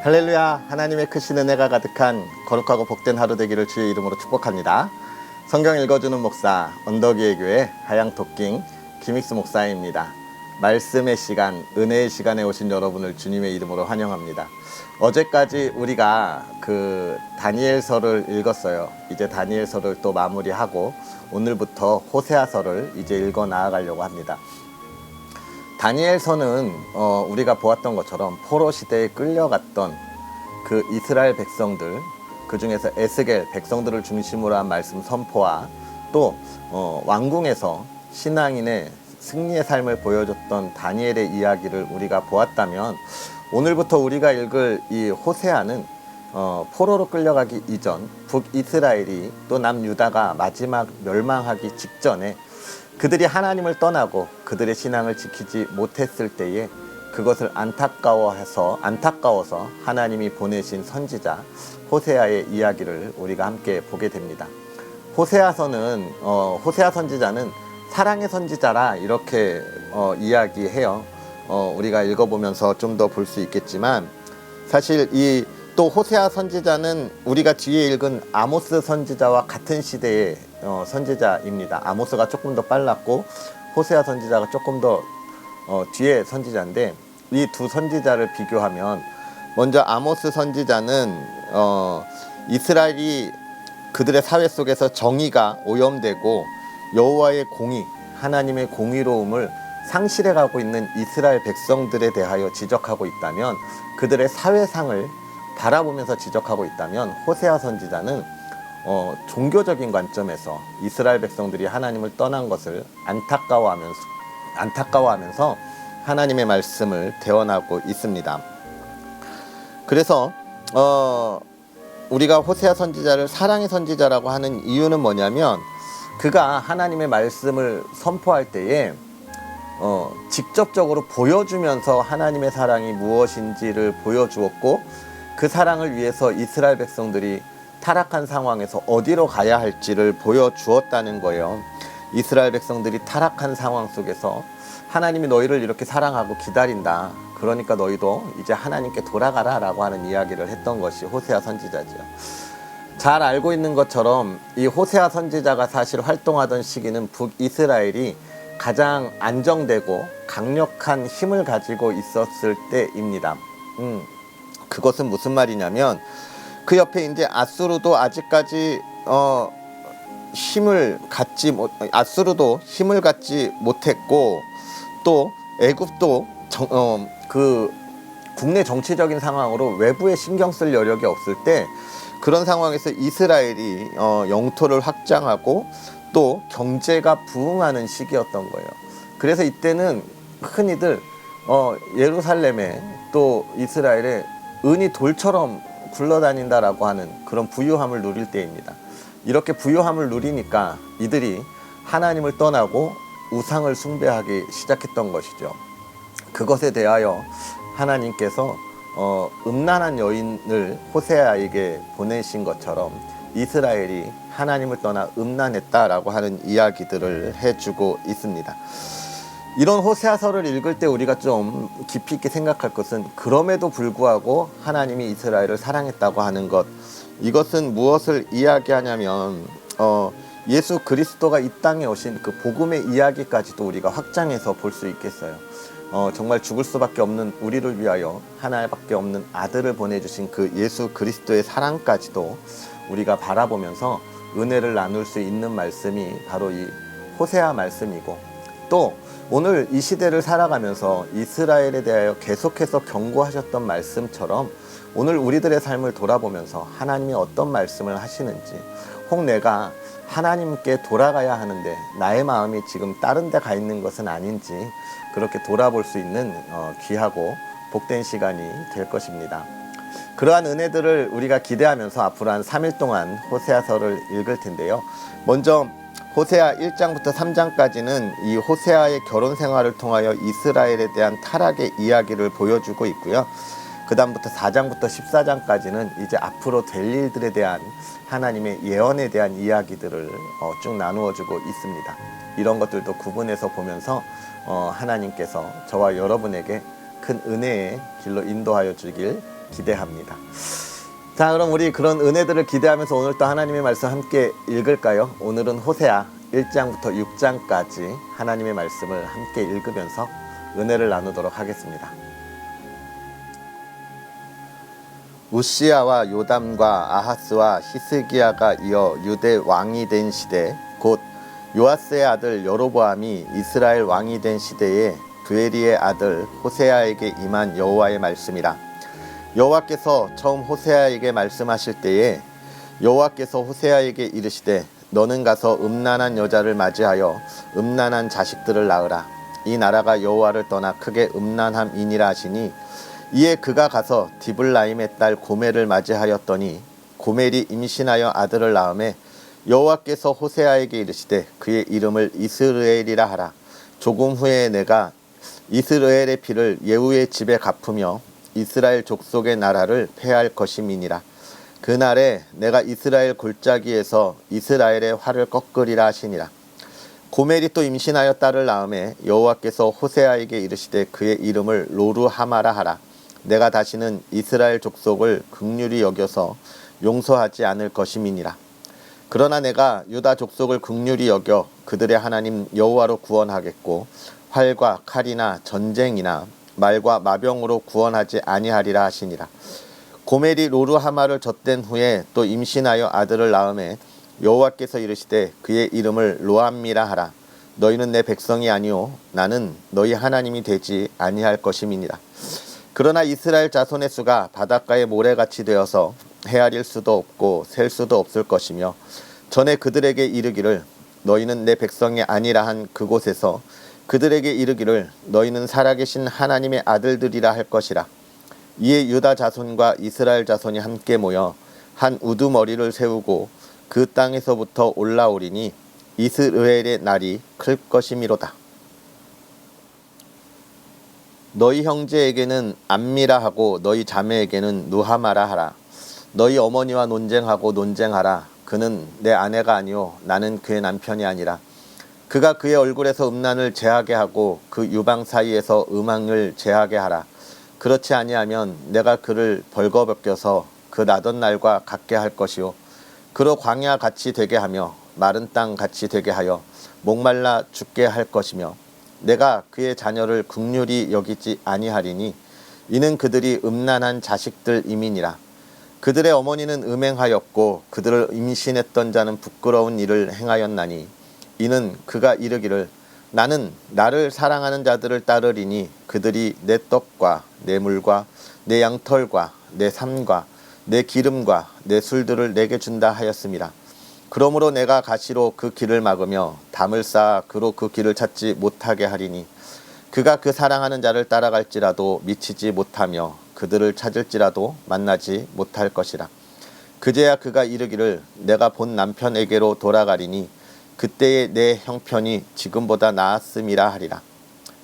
할렐루야. 하나님의 크신 은혜가 가득한 거룩하고 복된 하루 되기를 주의 이름으로 축복합니다. 성경 읽어주는 목사 언덕위의 교회 하양토킹 김익수 목사입니다. 말씀의 시간, 은혜의 시간에 오신 여러분을 주님의 이름으로 환영합니다. 어제까지 우리가 다니엘서를 읽었어요. 이제 다니엘서를 또 마무리하고 오늘부터 호세아서를 이제 읽어 나아가려고 합니다. 다니엘서는 우리가 보았던 것처럼 포로 시대에 끌려갔던 그 이스라엘 백성들, 그 중에서 에스겔 백성들을 중심으로 한 말씀 선포와 또 왕궁에서 신앙인의 승리의 삶을 보여줬던 다니엘의 이야기를 우리가 보았다면, 오늘부터 우리가 읽을 이 호세아는 포로로 끌려가기 이전 북이스라엘이 또 남유다가 마지막 멸망하기 직전에 그들이 하나님을 떠나고 그들의 신앙을 지키지 못했을 때에 그것을 안타까워서 하나님이 보내신 선지자 호세아의 이야기를 우리가 함께 보게 됩니다. 호세아 선지자는 사랑의 선지자라 이렇게 이야기해요. 우리가 읽어보면서 좀 더 볼 수 있겠지만, 사실 또 호세아 선지자는 우리가 뒤에 읽은 아모스 선지자와 같은 시대의 선지자입니다. 아모스가 조금 더 빨랐고 호세아 선지자가 조금 더 뒤에 선지자인데, 이 두 선지자를 비교하면 먼저 아모스 선지자는 이스라엘이 그들의 사회 속에서 정의가 오염되고 여호와의 공의, 하나님의 공의로움을 상실해가고 있는 이스라엘 백성들에 대하여 지적하고 있다면, 그들의 사회상을 바라보면서 지적하고 있다면, 호세아 선지자는 종교적인 관점에서 이스라엘 백성들이 하나님을 떠난 것을 안타까워하면서 하나님의 말씀을 대언하고 있습니다. 그래서 우리가 호세아 선지자를 사랑의 선지자라고 하는 이유는 뭐냐면, 그가 하나님의 말씀을 선포할 때에 직접적으로 보여주면서 하나님의 사랑이 무엇인지를 보여주었고, 그 사랑을 위해서 이스라엘 백성들이 타락한 상황에서 어디로 가야 할지를 보여주었다는 거예요. 이스라엘 백성들이 타락한 상황 속에서 하나님이 너희를 이렇게 사랑하고 기다린다, 그러니까 너희도 이제 하나님께 돌아가라 라고 하는 이야기를 했던 것이 호세아 선지자죠. 잘 알고 있는 것처럼 이 호세아 선지자가 사실 활동하던 시기는 북이스라엘이 가장 안정되고 강력한 힘을 가지고 있었을 때입니다. 그것은 무슨 말이냐면, 그 옆에 이제 아수르도 아직까지 아수르도 힘을 갖지 못했고, 또 애굽도 국내 정치적인 상황으로 외부에 신경 쓸 여력이 없을 때, 그런 상황에서 이스라엘이 영토를 확장하고 또 경제가 부흥하는 시기였던 거예요. 그래서 이때는 흔히들 예루살렘에 또 이스라엘에 은이 돌처럼 굴러다닌다라고 하는 그런 부유함을 누릴 때입니다. 이렇게 부유함을 누리니까 이들이 하나님을 떠나고 우상을 숭배하기 시작했던 것이죠. 그것에 대하여 하나님께서 음란한 여인을 호세아에게 보내신 것처럼 이스라엘이 하나님을 떠나 음란했다라고 하는 이야기들을 해주고 있습니다. 이런 호세아서를 읽을 때 우리가 좀 깊이 있게 생각할 것은, 그럼에도 불구하고 하나님이 이스라엘을 사랑했다고 하는 것, 이것은 무엇을 이야기하냐면 예수 그리스도가 이 땅에 오신 그 복음의 이야기까지도 우리가 확장해서 볼 수 있겠어요. 정말 죽을 수밖에 없는 우리를 위하여 하나밖에 없는 아들을 보내주신 그 예수 그리스도의 사랑까지도 우리가 바라보면서 은혜를 나눌 수 있는 말씀이 바로 이 호세아 말씀이고, 또 오늘 이 시대를 살아가면서 이스라엘에 대하여 계속해서 경고하셨던 말씀처럼 오늘 우리들의 삶을 돌아보면서 하나님이 어떤 말씀을 하시는지, 혹 내가 하나님께 돌아가야 하는데 나의 마음이 지금 다른 데 가 있는 것은 아닌지, 그렇게 돌아볼 수 있는 귀하고 복된 시간이 될 것입니다. 그러한 은혜들을 우리가 기대하면서 앞으로 한 3일 동안 호세아서를 읽을 텐데요. 먼저 호세아 1장부터 3장까지는 이 호세아의 결혼 생활을 통하여 이스라엘에 대한 타락의 이야기를 보여주고 있고요. 그 다음부터 4장부터 14장까지는 이제 앞으로 될 일들에 대한 하나님의 예언에 대한 이야기들을 쭉 나누어주고 있습니다. 이런 것들도 구분해서 보면서 하나님께서 저와 여러분에게 큰 은혜의 길로 인도하여 주길 기대합니다. 자, 그럼 우리 그런 은혜들을 기대하면서 오늘 또 하나님의 말씀 함께 읽을까요? 오늘은 호세아 1장부터 6장까지 하나님의 말씀을 함께 읽으면서 은혜를 나누도록 하겠습니다. 우시야와 요담과 아하스와 히스기야가 이어 유대 왕이 된 시대, 곧 요아스의 아들 여로보암이 이스라엘 왕이 된 시대에 브에리의 아들 호세아에게 임한 여호와의 말씀이라. 여호와께서 처음 호세아에게 말씀하실 때에 여호와께서 호세아에게 이르시되 너는 가서 음란한 여자를 맞이하여 음란한 자식들을 낳으라. 이 나라가 여호와를 떠나 크게 음란함이니라 하시니, 이에 그가 가서 디블라임의 딸 고멜을 맞이하였더니 고멜이 임신하여 아들을 낳음에 여호와께서 호세아에게 이르시되 그의 이름을 이스르엘이라 하라. 조금 후에 내가 이스라엘의 피를 예후의 집에 갚으며 이스라엘 족속의 나라를 패할 것임이니라. 그날에 내가 이스라엘 골짜기에서 이스라엘의 활을 꺾으리라 하시니라. 고멜이 또 임신하여 딸을 낳음에 여호와께서 호세아에게 이르시되 그의 이름을 로르하마라 하라. 내가 다시는 이스라엘 족속을 긍휼히 여겨서 용서하지 않을 것임이니라. 그러나 내가 유다 족속을 긍휼히 여겨 그들의 하나님 여호와로 구원하겠고 활과 칼이나 전쟁이나 말과 마병으로 구원하지 아니하리라 하시니라. 고멜이 로르하마를 젖된 후에 또 임신하여 아들을 낳음에 여호와께서 이르시되 그의 이름을 로암미라 하라. 너희는 내 백성이 아니요 나는 너희 하나님이 되지 아니할 것임이니라. 그러나 이스라엘 자손의 수가 바닷가의 모래같이 되어서 헤아릴 수도 없고 셀 수도 없을 것이며, 전에 그들에게 이르기를 너희는 내 백성이 아니라 한 그곳에서 그들에게 이르기를 너희는 살아계신 하나님의 아들들이라 할 것이라. 이에 유다 자손과 이스라엘 자손이 함께 모여 한 우두머리를 세우고 그 땅에서부터 올라오리니 이스라엘의 날이 클 것이미로다. 너희 형제에게는 암미라 하고 너희 자매에게는 누하마라 하라. 너희 어머니와 논쟁하고 논쟁하라. 그는 내 아내가 아니요 나는 그의 남편이 아니라. 그가 그의 얼굴에서 음란을 제하게 하고 그 유방 사이에서 음악을 제하게 하라. 그렇지 아니하면 내가 그를 벌거벗겨서 그 나던 날과 같게 할 것이요 그로 광야 같이 되게 하며 마른 땅 같이 되게 하여 목말라 죽게 할 것이며, 내가 그의 자녀를 긍휼히 여기지 아니하리니 이는 그들이 음란한 자식들임이니라. 그들의 어머니는 음행하였고 그들을 임신했던 자는 부끄러운 일을 행하였나니, 이는 그가 이르기를 나는 나를 사랑하는 자들을 따르리니 그들이 내 떡과 내 물과 내 양털과 내 삶과 내 기름과 내 술들을 내게 준다 하였음이라. 그러므로 내가 가시로 그 길을 막으며 담을 쌓아 그로 그 길을 찾지 못하게 하리니, 그가 그 사랑하는 자를 따라갈지라도 미치지 못하며 그들을 찾을지라도 만나지 못할 것이라. 그제야 그가 이르기를 내가 본 남편에게로 돌아가리니 그때의 내 형편이 지금보다 나았음이라 하리라.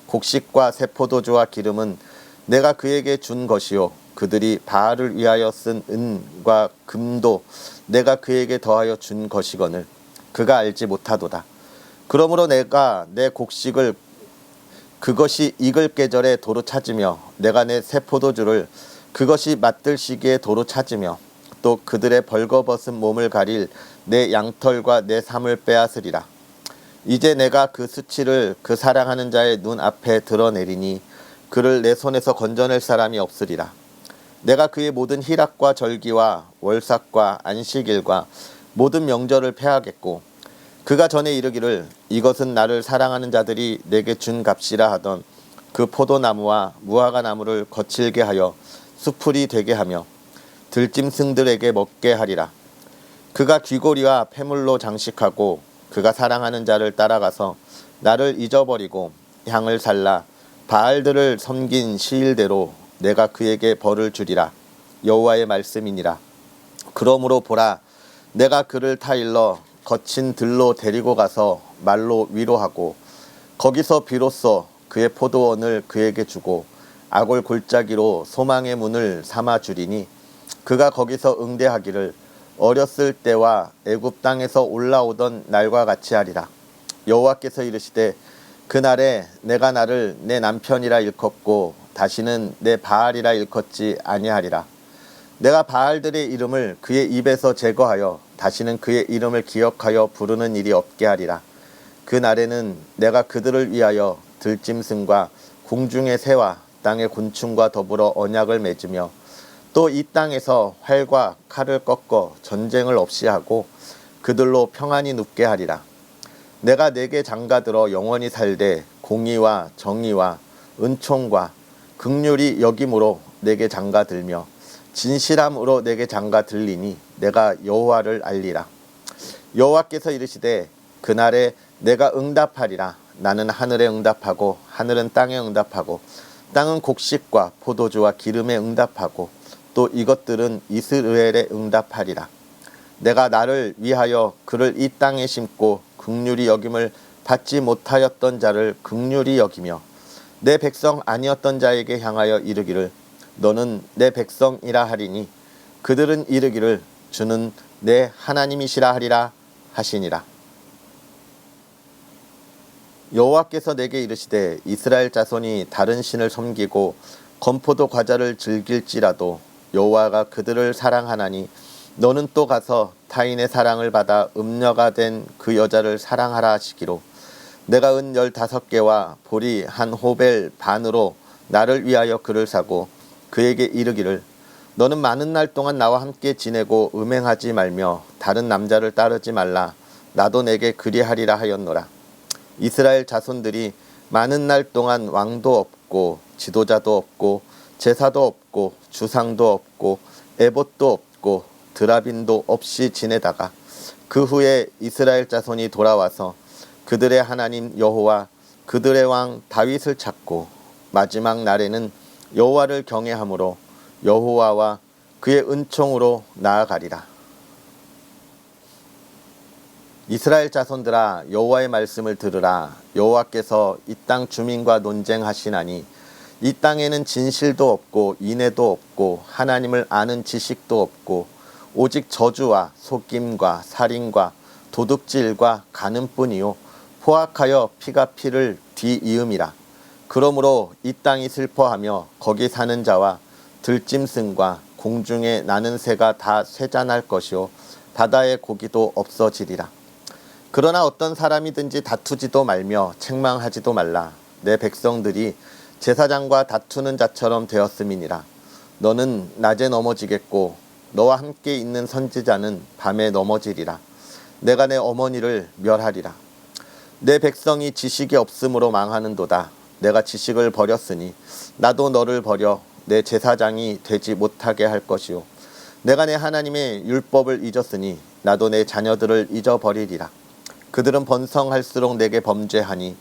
곡식과 새 포도주와 기름은 내가 그에게 준 것이요 그들이 바알을 위하여 쓴 은과 금도 내가 그에게 더하여 준 것이거늘 그가 알지 못하도다. 그러므로 내가 내 곡식을 그것이 익을 계절에 도로 찾으며 내가 내 새 포도주를 그것이 맛들 시기에 도로 찾으며 또 그들의 벌거벗은 몸을 가릴 내 양털과 내 삶을 빼앗으리라. 이제 내가 그 수치를 그 사랑하는 자의 눈 앞에 드러내리니 그를 내 손에서 건져낼 사람이 없으리라. 내가 그의 모든 희락과 절기와 월삭과 안식일과 모든 명절을 폐하겠고, 그가 전에 이르기를 이것은 나를 사랑하는 자들이 내게 준 값이라 하던 그 포도나무와 무화과 나무를 거칠게 하여 수풀이 되게 하며 들짐승들에게 먹게 하리라. 그가 귀고리와 폐물로 장식하고 그가 사랑하는 자를 따라가서 나를 잊어버리고 향을 살라 바알들을 섬긴 시일대로 내가 그에게 벌을 주리라. 여호와의 말씀이니라. 그러므로 보라, 내가 그를 타일러 거친 들로 데리고 가서 말로 위로하고 거기서 비로소 그의 포도원을 그에게 주고 아골 골짜기로 소망의 문을 삼아 주리니, 그가 거기서 응대하기를 어렸을 때와 애굽 땅에서 올라오던 날과 같이 하리라. 여호와께서 이르시되 그날에 내가 나를 내 남편이라 일컫고 다시는 내 바알이라 일컫지 아니하리라. 내가 바알들의 이름을 그의 입에서 제거하여 다시는 그의 이름을 기억하여 부르는 일이 없게 하리라. 그 날에는 내가 그들을 위하여 들짐승과 궁중의 새와 땅의 곤충과 더불어 언약을 맺으며 또 이 땅에서 활과 칼을 꺾어 전쟁을 없이 하고 그들로 평안히 눕게 하리라. 내가 내게 장가들어 영원히 살되 공의와 정의와 은총과 긍휼이 여김으로 내게 장가들며 진실함으로 내게 장가들리니 내가 여호와를 알리라. 여호와께서 이르시되 그날에 내가 응답하리라. 나는 하늘에 응답하고 하늘은 땅에 응답하고 땅은 곡식과 포도주와 기름에 응답하고 또 이것들은 이스라엘에 응답하리라. 내가 나를 위하여 그를 이 땅에 심고 긍휼히 여김을 받지 못하였던 자를 긍휼히 여기며 내 백성 아니었던 자에게 향하여 이르기를 너는 내 백성이라 하리니 그들은 이르기를 주는 내 하나님이시라 하리라 하시니라. 여호와께서 내게 이르시되 이스라엘 자손이 다른 신을 섬기고 건포도 과자를 즐길지라도 여호와가 그들을 사랑하나니 너는 또 가서 타인의 사랑을 받아 음녀가 된 그 여자를 사랑하라 하시기로 내가 은 15개와 보리 한 호벨 반으로 나를 위하여 그를 사고 그에게 이르기를 너는 많은 날 동안 나와 함께 지내고 음행하지 말며 다른 남자를 따르지 말라. 나도 내게 그리하리라 하였노라. 이스라엘 자손들이 많은 날 동안 왕도 없고 지도자도 없고 제사도 없고 주상도 없고 에봇도 없고 드라빈도 없이 지내다가 그 후에 이스라엘 자손이 돌아와서 그들의 하나님 여호와 그들의 왕 다윗을 찾고 마지막 날에는 여호와를 경외함으로 여호와와 그의 은총으로 나아가리라. 이스라엘 자손들아 여호와의 말씀을 들으라. 여호와께서 이 땅 주민과 논쟁하시나니 이 땅에는 진실도 없고 인애도 없고 하나님을 아는 지식도 없고 오직 저주와 속임과 살인과 도둑질과 간음뿐이요 포악하여 피가 피를 뒤이음이라. 그러므로 이 땅이 슬퍼하며 거기 사는 자와 들짐승과 공중에 나는 새가 다 쇠잔할 것이요 바다의 고기도 없어지리라. 그러나 어떤 사람이든지 다투지도 말며 책망하지도 말라. 내 백성들이 제사장과 다투는 자처럼 되었음이니라. 너는 낮에 넘어지겠고 너와 함께 있는 선지자는 밤에 넘어지리라. 내가 내 어머니를 멸하리라. 내 백성이 지식이 없으므로 망하는도다. 내가 지식을 버렸으니 나도 너를 버려 내 제사장이 되지 못하게 할 것이요 내가 내 하나님의 율법을 잊었으니 나도 내 자녀들을 잊어버리리라. 그들은 번성할수록 내게 범죄하니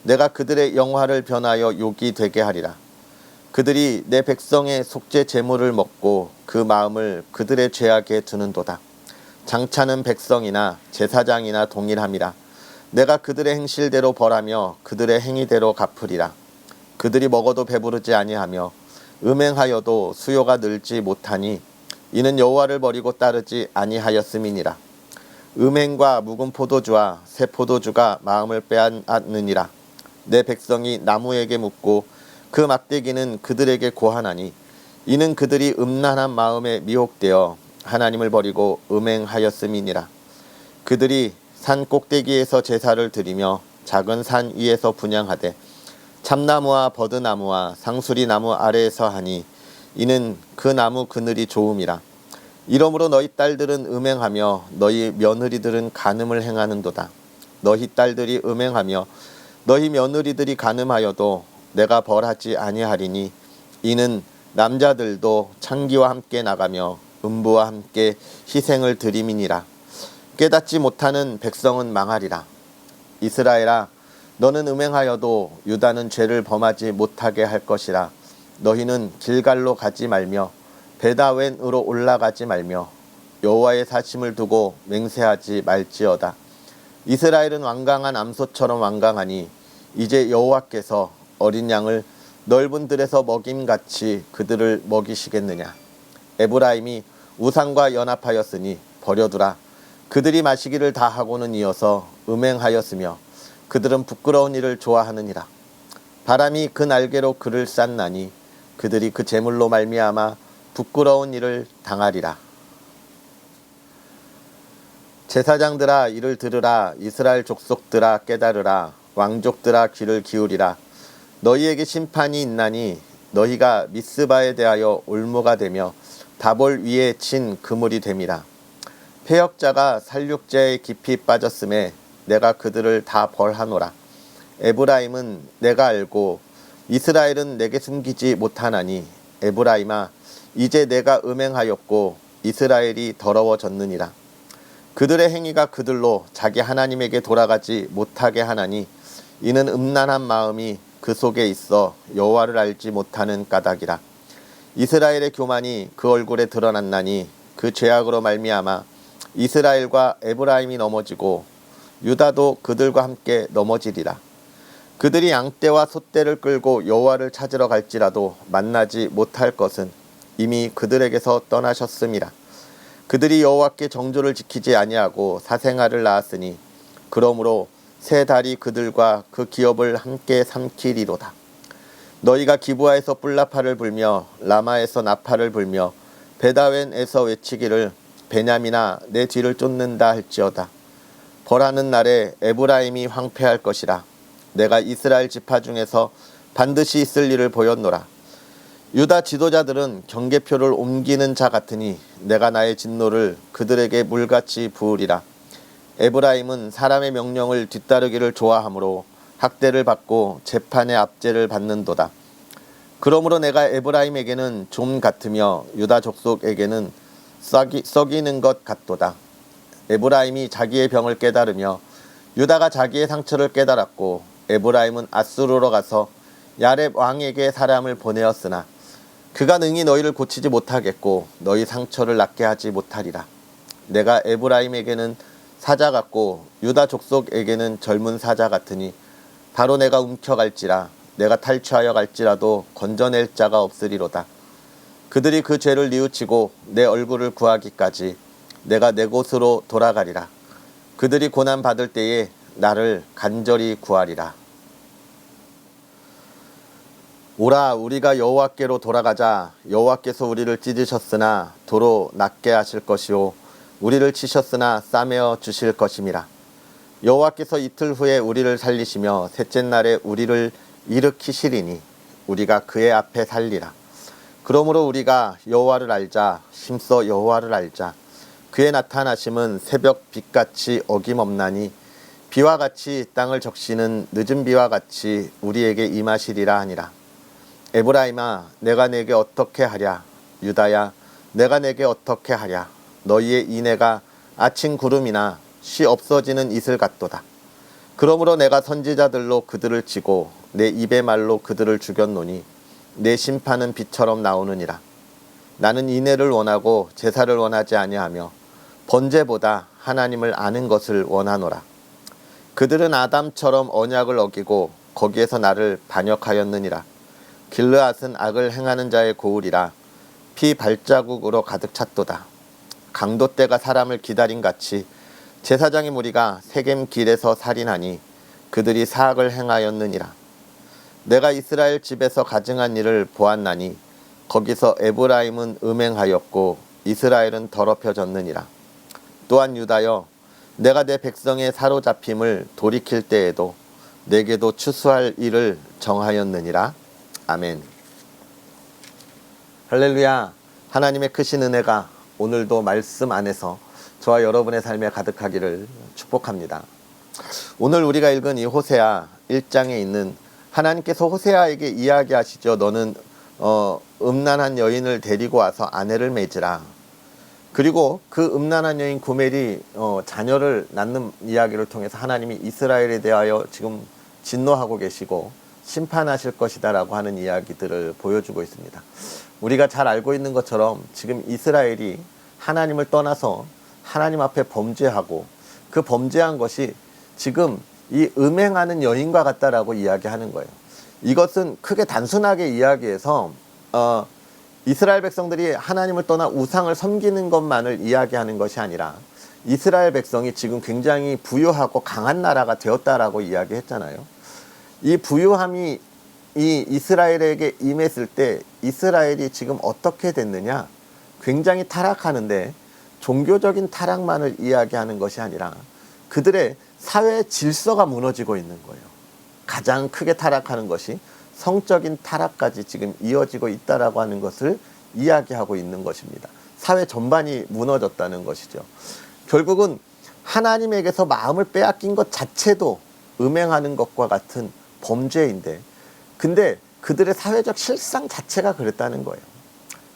내가 그들의 영화를 변하여 욕이 되게 하리라. 그들이 내 백성의 속죄 제물을 먹고 그 마음을 그들의 죄악에 두는도다. 장차는 백성이나 제사장이나 동일함이라. 내가 그들의 행실대로 벌하며 그들의 행위대로 갚으리라. 그들이 먹어도 배부르지 아니하며 음행하여도 수요가 늘지 못하니 이는 여호와를 버리고 따르지 아니하였음이니라. 음행과 묵은 포도주와 새 포도주가 마음을 빼앗느니라. 내 백성이 나무에게 묻고 그 막대기는 그들에게 고하나니 이는 그들이 음란한 마음에 미혹되어 하나님을 버리고 음행하였음이니라. 그들이 산 꼭대기에서 제사를 드리며 작은 산 위에서 분향하되 참나무와 버드나무와 상수리나무 아래에서 하니 이는 그 나무 그늘이 좋음이라. 이러므로 너희 딸들은 음행하며 너희 며느리들은 간음을 행하는도다. 너희 딸들이 음행하며 너희 며느리들이 간음하여도 내가 벌하지 아니하리니 이는 남자들도 창기와 함께 나가며 음부와 함께 희생을 드림이니라. 깨닫지 못하는 백성은 망하리라. 이스라엘아 너는 음행하여도 유다는 죄를 범하지 못하게 할 것이라. 너희는 길갈로 가지 말며 베다웬으로 올라가지 말며 여호와의 사심을 두고 맹세하지 말지어다. 이스라엘은 완강한 암소처럼 완강하니 이제 여호와께서 어린 양을 넓은 들에서 먹임같이 그들을 먹이시겠느냐. 에브라임이 우상과 연합하였으니 버려두라. 그들이 마시기를 다 하고는 이어서 음행하였으며 그들은 부끄러운 일을 좋아하느니라. 바람이 그 날개로 그를 쌌나니 그들이 그 재물로 말미암아 부끄러운 일을 당하리라. 제사장들아 이를 들으라. 이스라엘 족속들아 깨달으라. 왕족들아 귀를 기울이라. 너희에게 심판이 있나니 너희가 미스바에 대하여 올무가 되며 다볼 위에 친 그물이 됨이라. 패역자가 살육제에 깊이 빠졌음에 내가 그들을 다 벌하노라. 에브라임은 내가 알고 이스라엘은 내게 숨기지 못하나니 에브라임아 이제 내가 음행하였고 이스라엘이 더러워졌느니라. 그들의 행위가 그들로 자기 하나님에게 돌아가지 못하게 하나니 이는 음란한 마음이 그 속에 있어 여호와를 알지 못하는 까닭이라. 이스라엘의 교만이 그 얼굴에 드러났나니 그 죄악으로 말미암아 이스라엘과 에브라임이 넘어지고 유다도 그들과 함께 넘어지리라. 그들이 양떼와 소떼를 끌고 여호와를 찾으러 갈지라도 만나지 못할 것은 이미 그들에게서 떠나셨음이라. 그들이 여호와께 정조를 지키지 아니하고 사생아를 낳았으니 그러므로 새 달이 그들과 그 기업을 함께 삼키리로다. 너희가 기브아에서 뿔나파를 불며 라마에서 나파를 불며 베다웬에서 외치기를 베냐민아 내 뒤를 쫓는다 할지어다. 벌하는 날에 에브라임이 황폐할 것이라. 내가 이스라엘 지파 중에서 반드시 있을 일을 보였노라. 유다 지도자들은 경계표를 옮기는 자 같으니 내가 나의 진노를 그들에게 물같이 부으리라. 에브라임은 사람의 명령을 뒤따르기를 좋아하므로 학대를 받고 재판의 압제를 받는도다. 그러므로 내가 에브라임에게는 좀 같으며 유다 족속에게는 썩이는 것 같도다. 에브라임이 자기의 병을 깨달으며 유다가 자기의 상처를 깨달았고 에브라임은 아수르로 가서 야렙 왕에게 사람을 보내었으나 그가 능히 너희를 고치지 못하겠고 너희 상처를 낫게 하지 못하리라. 내가 에브라임에게는 사자 같고 유다 족속에게는 젊은 사자 같으니 바로 내가 움켜갈지라. 내가 탈취하여 갈지라도 건져낼 자가 없으리로다. 그들이 그 죄를 뉘우치고 내 얼굴을 구하기까지 내가 내 곳으로 돌아가리라. 그들이 고난 받을 때에 나를 간절히 구하리라. 오라 우리가 여호와께로 돌아가자. 여호와께서 우리를 찢으셨으나 도로 낫게 하실 것이요 우리를 치셨으나 싸매어 주실 것임이라. 여호와께서 이틀 후에 우리를 살리시며 셋째 날에 우리를 일으키시리니 우리가 그의 앞에 살리라. 그러므로 우리가 여호와를 알자. 힘써 여호와를 알자. 그의 나타나심은 새벽 빛같이 어김없나니 비와 같이 땅을 적시는 늦은 비와 같이 우리에게 임하시리라 하니라. 에브라임아 내가 내게 어떻게 하랴. 유다야 내가 내게 어떻게 하랴. 너희의 인애가 아침 구름이나 쉬 없어지는 이슬 같도다. 그러므로 내가 선지자들로 그들을 치고 내 입의 말로 그들을 죽였노니 내 심판은 빛처럼 나오느니라. 나는 인애를 원하고 제사를 원하지 아니하며 번제보다 하나님을 아는 것을 원하노라. 그들은 아담처럼 언약을 어기고 거기에서 나를 반역하였느니라. 길르앗은 악을 행하는 자의 고울이라. 피 발자국으로 가득 찼도다. 강도 때가 사람을 기다린 같이 제사장의 무리가 세겜 길에서 살인하니 그들이 사악을 행하였느니라. 내가 이스라엘 집에서 가증한 일을 보았나니 거기서 에브라임은 음행하였고 이스라엘은 더럽혀졌느니라. 또한 유다여 내가 내 백성의 사로잡힘을 돌이킬 때에도 내게도 추수할 일을 정하였느니라. 아멘. 할렐루야. 하나님의 크신 은혜가 오늘도 말씀 안에서 저와 여러분의 삶에 가득하기를 축복합니다. 오늘 우리가 읽은 이 호세아 1장에 있는 하나님께서 호세아에게 이야기하시죠. 너는 음란한 여인을 데리고 와서 아내를 맺으라. 그리고 그 음란한 여인 고멜이 자녀를 낳는 이야기를 통해서 하나님이 이스라엘에 대하여 지금 진노하고 계시고 심판하실 것이다 라고 하는 이야기들을 보여주고 있습니다. 우리가 잘 알고 있는 것처럼 지금 이스라엘이 하나님을 떠나서 하나님 앞에 범죄하고 그 범죄한 것이 지금 이 음행하는 여인과 같다라고 이야기하는 거예요. 이것은 크게 단순하게 이야기해서 이스라엘 백성들이 하나님을 떠나 우상을 섬기는 것만을 이야기하는 것이 아니라 이스라엘 백성이 지금 굉장히 부유하고 강한 나라가 되었다라고 이야기했잖아요. 이 부유함이 이 이스라엘에게 임했을 때 이스라엘이 지금 어떻게 됐느냐? 굉장히 타락하는데 종교적인 타락만을 이야기하는 것이 아니라 그들의 사회 질서가 무너지고 있는 거예요. 가장 크게 타락하는 것이 성적인 타락까지 지금 이어지고 있다라고 하는 것을 이야기하고 있는 것입니다. 사회 전반이 무너졌다는 것이죠. 결국은 하나님에게서 마음을 빼앗긴 것 자체도 음행하는 것과 같은 범죄인데, 근데 그들의 사회적 실상 자체가 그랬다는 거예요.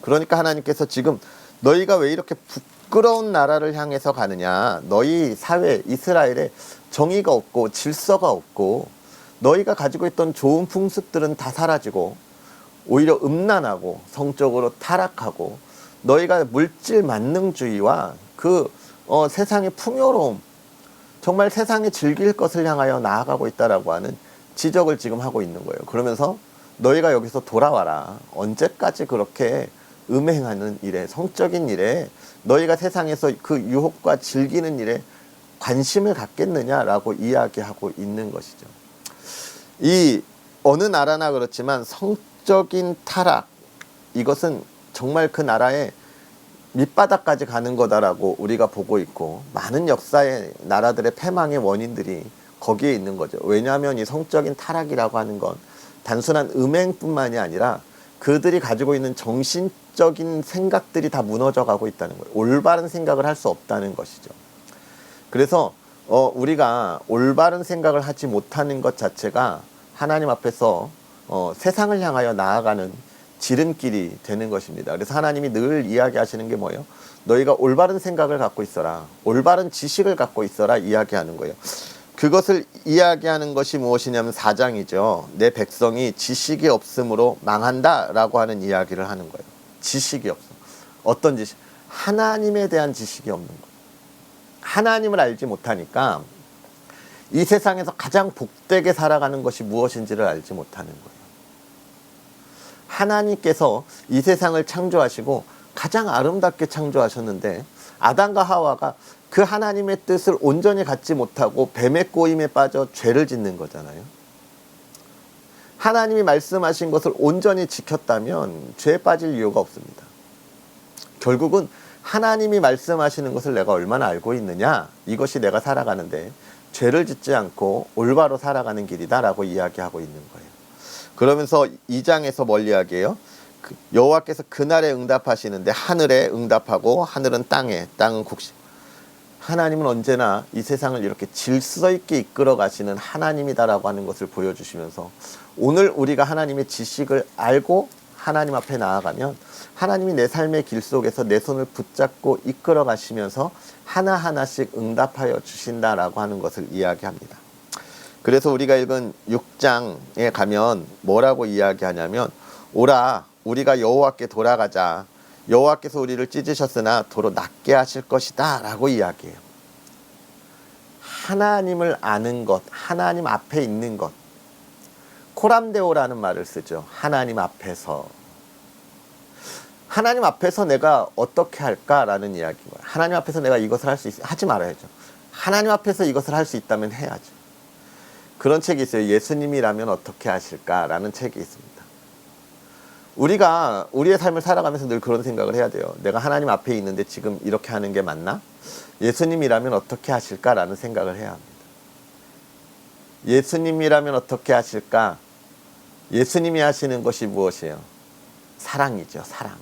그러니까 하나님께서 지금 너희가 왜 이렇게 부끄러운 나라를 향해서 가느냐, 너희 사회 이스라엘에 정의가 없고 질서가 없고 너희가 가지고 있던 좋은 풍습들은 다 사라지고 오히려 음란하고 성적으로 타락하고 너희가 물질 만능주의와 그 세상의 풍요로움, 정말 세상에 즐길 것을 향하여 나아가고 있다라고 하는 지적을 지금 하고 있는 거예요. 그러면서 너희가 여기서 돌아와라. 언제까지 그렇게 음행하는 일에, 성적인 일에, 너희가 세상에서 그 유혹과 즐기는 일에 관심을 갖겠느냐라고 이야기하고 있는 것이죠. 이 어느 나라나 그렇지만 성적인 타락, 이것은 정말 그 나라의 밑바닥까지 가는 거다라고 우리가 보고 있고, 많은 역사의 나라들의 패망의 원인들이 거기에 있는 거죠. 왜냐하면 이 성적인 타락이라고 하는 건 단순한 음행뿐만이 아니라 그들이 가지고 있는 정신적인 생각들이 다 무너져 가고 있다는 거예요. 올바른 생각을 할 수 없다는 것이죠. 그래서 우리가 올바른 생각을 하지 못하는 것 자체가 하나님 앞에서 세상을 향하여 나아가는 지름길이 되는 것입니다. 그래서 하나님이 늘 이야기하시는 게 뭐예요? 너희가 올바른 생각을 갖고 있어라, 올바른 지식을 갖고 있어라 이야기하는 거예요. 그것을 이야기하는 것이 무엇이냐면 4장이죠. 내 백성이 지식이 없으므로 망한다 라고 하는 이야기를 하는 거예요. 지식이 없어. 어떤 지식? 하나님에 대한 지식이 없는 거예요. 하나님을 알지 못하니까 이 세상에서 가장 복되게 살아가는 것이 무엇인지를 알지 못하는 거예요. 하나님께서 이 세상을 창조하시고 가장 아름답게 창조하셨는데 아담과 하와가 그 하나님의 뜻을 온전히 갖지 못하고 뱀의 꼬임에 빠져 죄를 짓는 거잖아요. 하나님이 말씀하신 것을 온전히 지켰다면 죄에 빠질 이유가 없습니다. 결국은 하나님이 말씀하시는 것을 내가 얼마나 알고 있느냐, 이것이 내가 살아가는데 죄를 짓지 않고 올바로 살아가는 길이다라고 이야기하고 있는 거예요. 그러면서 2장에서 뭘 이야기해요? 여호와께서 그날에 응답하시는데 하늘에 응답하고 하늘은 땅에, 땅은 곡식. 하나님은 언제나 이 세상을 이렇게 질서 있게 이끌어 가시는 하나님이다라고 하는 것을 보여주시면서 오늘 우리가 하나님의 지식을 알고 하나님 앞에 나아가면 하나님이 내 삶의 길 속에서 내 손을 붙잡고 이끌어 가시면서 하나하나씩 응답하여 주신다라고 하는 것을 이야기합니다. 그래서 우리가 읽은 6장에 가면 뭐라고 이야기하냐면, 오라 우리가 여호와께 돌아가자. 여호와께서 우리를 찢으셨으나 도로 낫게 하실 것이다 라고 이야기해요. 하나님을 아는 것, 하나님 앞에 있는 것, 코람데오라는 말을 쓰죠. 하나님 앞에서. 하나님 앞에서 내가 어떻게 할까라는 이야기예요. 하나님 앞에서 내가 이것을 할 수 있어요. 하지 말아야죠. 하나님 앞에서 이것을 할 수 있다면 해야죠. 그런 책이 있어요. 예수님이라면 어떻게 하실까라는 책이 있습니다. 우리가 우리의 삶을 살아가면서 늘 그런 생각을 해야 돼요. 내가 하나님 앞에 있는데 지금 이렇게 하는 게 맞나? 예수님이라면 어떻게 하실까라는 생각을 해야 합니다. 예수님이라면 어떻게 하실까? 예수님이 하시는 것이 무엇이에요? 사랑이죠. 사랑.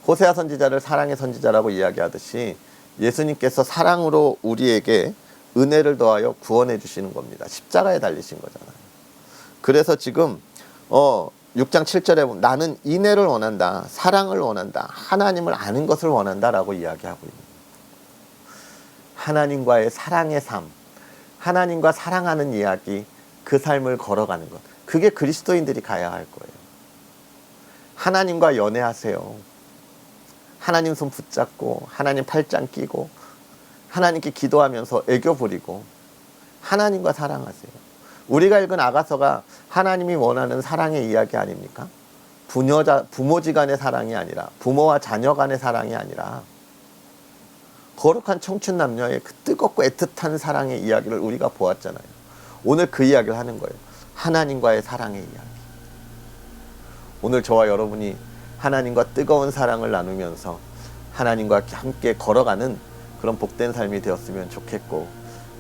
호세아 선지자를 사랑의 선지자라고 이야기하듯이 예수님께서 사랑으로 우리에게 은혜를 더하여 구원해 주시는 겁니다. 십자가에 달리신 거잖아요. 그래서 지금 6장 7절에 보면 나는 인애를 원한다, 사랑을 원한다, 하나님을 아는 것을 원한다 라고 이야기하고 있는 거예요. 하나님과의 사랑의 삶, 하나님과 사랑하는 이야기, 그 삶을 걸어가는 것, 그게 그리스도인들이 가야 할 거예요. 하나님과 연애하세요. 하나님 손 붙잡고 하나님 팔짱 끼고 하나님께 기도하면서 애교 부리고 하나님과 사랑하세요. 우리가 읽은 아가서가 하나님이 원하는 사랑의 이야기 아닙니까? 부모지간의 사랑이 아니라, 부모와 자녀 간의 사랑이 아니라 거룩한 청춘 남녀의 그 뜨겁고 애틋한 사랑의 이야기를 우리가 보았잖아요. 오늘 그 이야기를 하는 거예요. 하나님과의 사랑의 이야기. 오늘 저와 여러분이 하나님과 뜨거운 사랑을 나누면서 하나님과 함께 걸어가는 그런 복된 삶이 되었으면 좋겠고,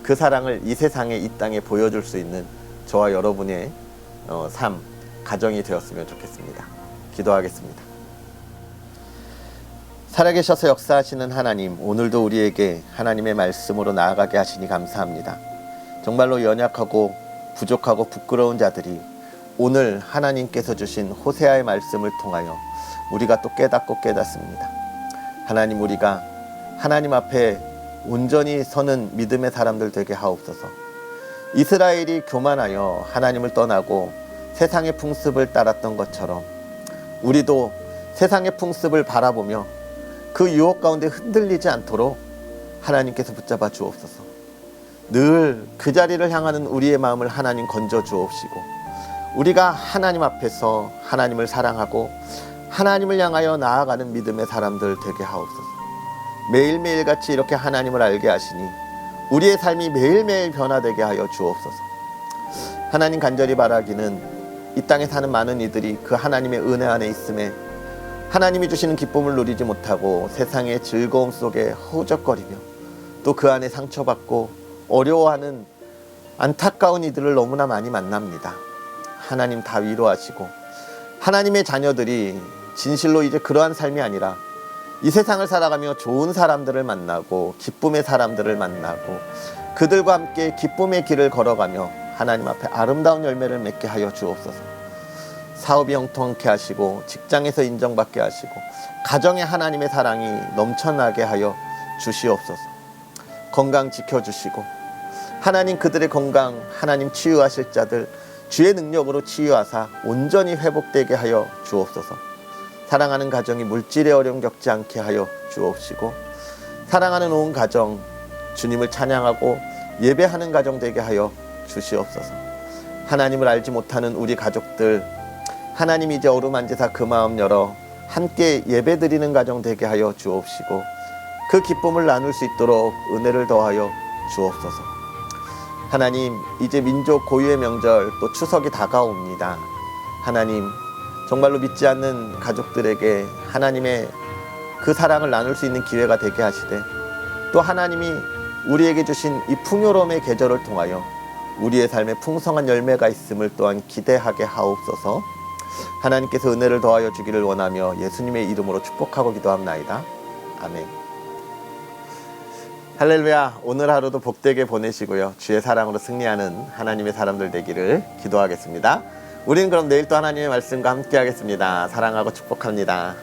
그 사랑을 이 세상에, 이 땅에 보여줄 수 있는 저와 여러분의 삶, 가정이 되었으면 좋겠습니다. 기도하겠습니다. 살아계셔서 역사하시는 하나님, 오늘도 우리에게 하나님의 말씀으로 나아가게 하시니 감사합니다. 정말로 연약하고 부족하고 부끄러운 자들이 오늘 하나님께서 주신 호세아의 말씀을 통하여 우리가 또 깨닫고 깨닫습니다. 하나님, 우리가 하나님 앞에 온전히 서는 믿음의 사람들 되게 하옵소서. 이스라엘이 교만하여 하나님을 떠나고 세상의 풍습을 따랐던 것처럼 우리도 세상의 풍습을 바라보며 그 유혹 가운데 흔들리지 않도록 하나님께서 붙잡아 주옵소서. 늘 그 자리를 향하는 우리의 마음을 하나님 건져 주옵시고, 우리가 하나님 앞에서 하나님을 사랑하고 하나님을 향하여 나아가는 믿음의 사람들 되게 하옵소서. 매일매일 같이 이렇게 하나님을 알게 하시니 우리의 삶이 매일매일 변화되게 하여 주옵소서. 하나님, 간절히 바라기는 이 땅에 사는 많은 이들이 그 하나님의 은혜 안에 있음에 하나님이 주시는 기쁨을 누리지 못하고 세상의 즐거움 속에 허우적거리며 또 그 안에 상처받고 어려워하는 안타까운 이들을 너무나 많이 만납니다. 하나님, 다 위로하시고 하나님의 자녀들이 진실로 이제 그러한 삶이 아니라 이 세상을 살아가며 좋은 사람들을 만나고 기쁨의 사람들을 만나고 그들과 함께 기쁨의 길을 걸어가며 하나님 앞에 아름다운 열매를 맺게 하여 주옵소서. 사업이 형통케 하시고 직장에서 인정받게 하시고 가정에 하나님의 사랑이 넘쳐나게 하여 주시옵소서. 건강 지켜주시고 하나님, 그들의 건강 하나님 치유하실 자들 주의 능력으로 치유하사 온전히 회복되게 하여 주옵소서. 사랑하는 가정이 물질의 어려움 겪지 않게 하여 주옵시고 사랑하는 온 가정 주님을 찬양하고 예배하는 가정 되게 하여 주시옵소서. 하나님을 알지 못하는 우리 가족들 하나님, 이제 어루만지사 그 마음 열어 함께 예배드리는 가정 되게 하여 주옵시고 그 기쁨을 나눌 수 있도록 은혜를 더하여 주옵소서. 하나님, 이제 민족 고유의 명절 또 추석이 다가옵니다. 하나님, 정말로 믿지 않는 가족들에게 하나님의 그 사랑을 나눌 수 있는 기회가 되게 하시되 또 하나님이 우리에게 주신 이 풍요로움의 계절을 통하여 우리의 삶에 풍성한 열매가 있음을 또한 기대하게 하옵소서. 하나님께서 은혜를 더하여 주기를 원하며 예수님의 이름으로 축복하고 기도합나이다. 아멘. 할렐루야. 오늘 하루도 복되게 보내시고요, 주의 사랑으로 승리하는 하나님의 사람들 되기를 기도하겠습니다. 우리는 그럼 내일 또 하나님의 말씀과 함께 하겠습니다. 사랑하고 축복합니다.